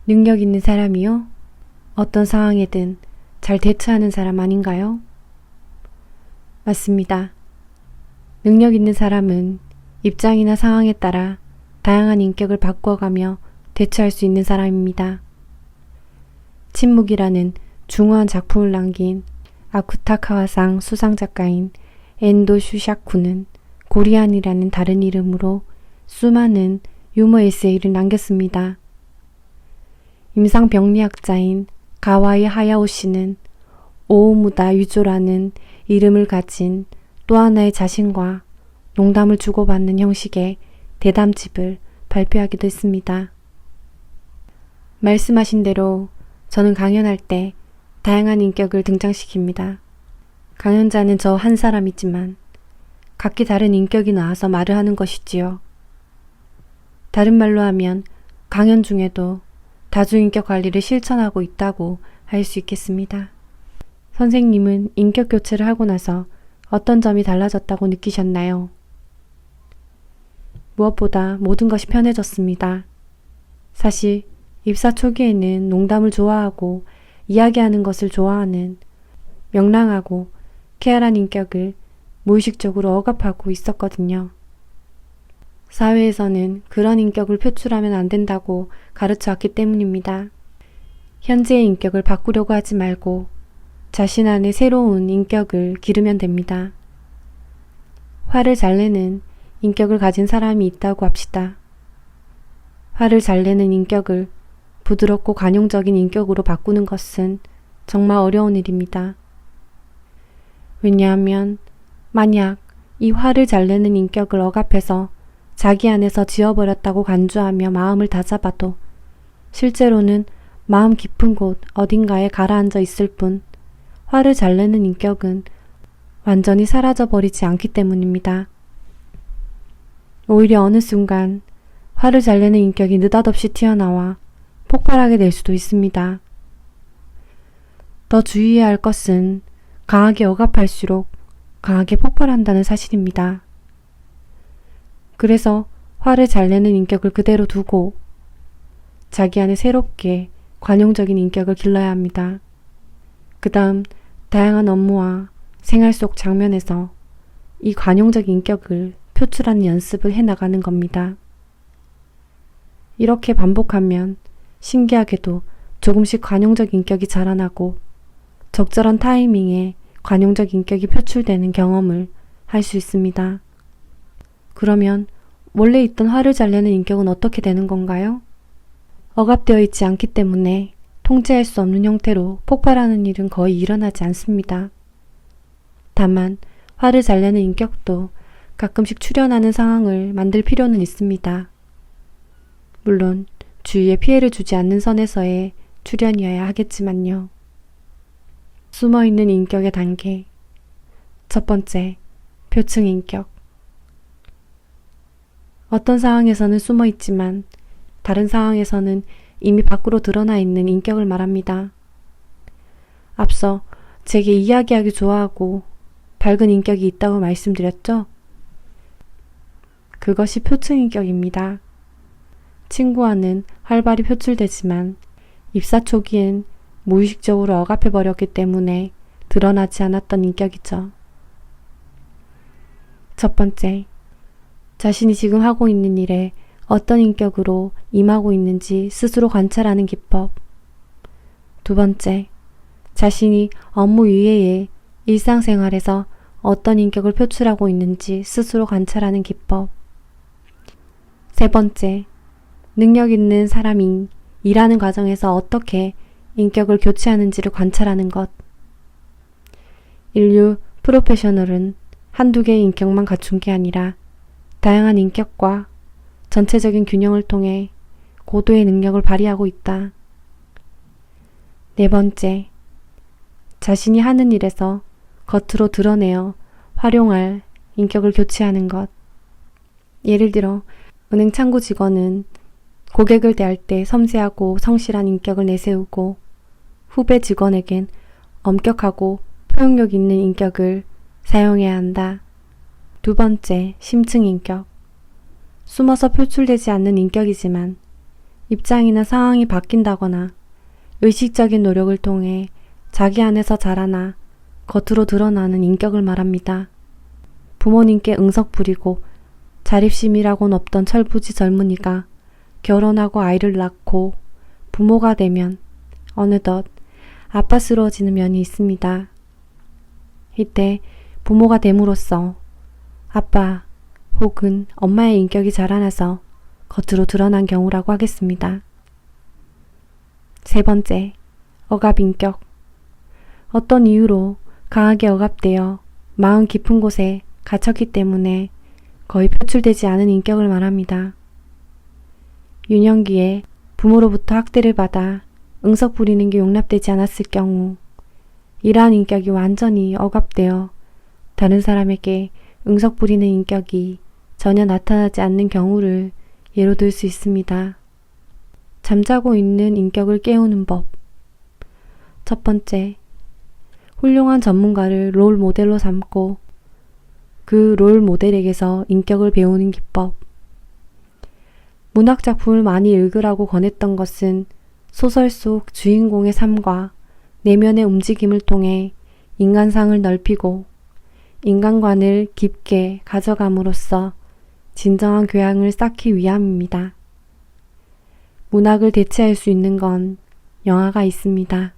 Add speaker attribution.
Speaker 1: 능력 있는 사람이요? 어떤 상황에든 잘 대처하는 사람 아닌가요? 맞습니다. 능력 있는 사람은 입장이나 상황에 따라 다양한 인격을 바꿔가며 대처할 수 있는 사람입니다. 침묵이라는 중후한 작품을 남긴 아쿠타카와상 수상작가인 엔도 슈샤쿠는 고리안이라는 다른 이름으로 수많은 유머 에세이를 남겼습니다. 임상병리학자인 가와이 하야오 씨는 오오무다 유조라는 이름을 가진 또 하나의 자신과 농담을 주고받는 형식의 대담집을 발표하기도 했습니다. 말씀하신 대로 저는 강연할 때 다양한 인격을 등장시킵니다. 강연자는 저 한 사람이지만 각기 다른 인격이 나와서 말을 하는 것이지요. 다른 말로 하면 강연 중에도 다중인격 관리를 실천하고 있다고 할 수 있겠습니다. 선생님은 인격 교체를 하고 나서 어떤 점이 달라졌다고 느끼셨나요? 무엇보다 모든 것이 편해졌습니다. 사실 입사 초기에는 농담을 좋아하고 이야기하는 것을 좋아하는 명랑하고 쾌활한 인격을 무의식적으로 억압하고 있었거든요. 사회에서는 그런 인격을 표출하면 안 된다고 가르쳐 왔기 때문입니다. 현재의 인격을 바꾸려고 하지 말고 자신 안에 새로운 인격을 기르면 됩니다. 화를 잘 내는 인격을 가진 사람이 있다고 합시다. 화를 잘 내는 인격을 부드럽고 관용적인 인격으로 바꾸는 것은 정말 어려운 일입니다. 왜냐하면 만약 이 화를 잘 내는 인격을 억압해서 자기 안에서 지워버렸다고 간주하며 마음을 다잡아도 실제로는 마음 깊은 곳 어딘가에 가라앉아 있을 뿐 화를 잘 내는 인격은 완전히 사라져버리지 않기 때문입니다. 오히려 어느 순간 화를 잘 내는 인격이 느닷없이 튀어나와 폭발하게 될 수도 있습니다. 더 주의해야 할 것은 강하게 억압할수록 강하게 폭발한다는 사실입니다. 그래서 화를 잘 내는 인격을 그대로 두고 자기 안에 새롭게 관용적인 인격을 길러야 합니다. 그 다음 다양한 업무와 생활 속 장면에서 이 관용적인 인격을 표출하는 연습을 해나가는 겁니다. 이렇게 반복하면 신기하게도 조금씩 관용적 인격이 자라나고 적절한 타이밍에 관용적 인격이 표출되는 경험을 할 수 있습니다. 그러면 원래 있던 화를 잘 내는 인격은 어떻게 되는 건가요? 억압되어 있지 않기 때문에 통제할 수 없는 형태로 폭발하는 일은 거의 일어나지 않습니다. 다만 화를 잘 내는 인격도 가끔씩 출현하는 상황을 만들 필요는 있습니다. 물론 주위에 피해를 주지 않는 선에서의 출현이어야 하겠지만요. 숨어있는 인격의 단계. 첫 번째, 표층 인격. 어떤 상황에서는 숨어있지만 다른 상황에서는 이미 밖으로 드러나 있는 인격을 말합니다. 앞서 제게 이야기하기 좋아하고 밝은 인격이 있다고 말씀드렸죠? 그것이 표층 인격입니다. 친구와는 활발히 표출되지만 입사 초기엔 무의식적으로 억압해버렸기 때문에 드러나지 않았던 인격이죠. 첫 번째, 자신이 지금 하고 있는 일에 어떤 인격으로 임하고 있는지 스스로 관찰하는 기법. 두 번째, 자신이 업무 이외에 일상생활에서 어떤 인격을 표출하고 있는지 스스로 관찰하는 기법. 세 번째, 능력 있는 사람이 일하는 과정에서 어떻게 인격을 교체하는지를 관찰하는 것. 인류 프로페셔널은 한두 개의 인격만 갖춘 게 아니라 다양한 인격과 전체적인 균형을 통해 고도의 능력을 발휘하고 있다. 네 번째, 자신이 하는 일에서 겉으로 드러내어 활용할 인격을 교체하는 것. 예를 들어 은행 창구 직원은 고객을 대할 때 섬세하고 성실한 인격을 내세우고 후배 직원에겐 엄격하고 포용력 있는 인격을 사용해야 한다. 두 번째, 심층 인격. 숨어서 표출되지 않는 인격이지만 입장이나 상황이 바뀐다거나 의식적인 노력을 통해 자기 안에서 자라나 겉으로 드러나는 인격을 말합니다. 부모님께 응석 부리고 자립심이라고는 없던 철부지 젊은이가 결혼하고 아이를 낳고 부모가 되면 어느덧 아빠스러워지는 면이 있습니다. 이때 부모가 됨으로써 아빠 혹은 엄마의 인격이 자라나서 겉으로 드러난 경우라고 하겠습니다. 세 번째, 억압인격. 어떤 이유로 강하게 억압되어 마음 깊은 곳에 갇혔기 때문에 거의 표출되지 않은 인격을 말합니다. 유년기에 부모로부터 학대를 받아 응석 부리는 게 용납되지 않았을 경우 이러한 인격이 완전히 억압되어 다른 사람에게 응석 부리는 인격이 전혀 나타나지 않는 경우를 예로 들 수 있습니다. 잠자고 있는 인격을 깨우는 법. 첫 번째, 훌륭한 전문가를 롤 모델로 삼고 그 롤 모델에게서 인격을 배우는 기법. 문학 작품을 많이 읽으라고 권했던 것은 소설 속 주인공의 삶과 내면의 움직임을 통해 인간상을 넓히고 인간관을 깊게 가져감으로써 진정한 교양을 쌓기 위함입니다. 문학을 대체할 수 있는 건 영화가 있습니다.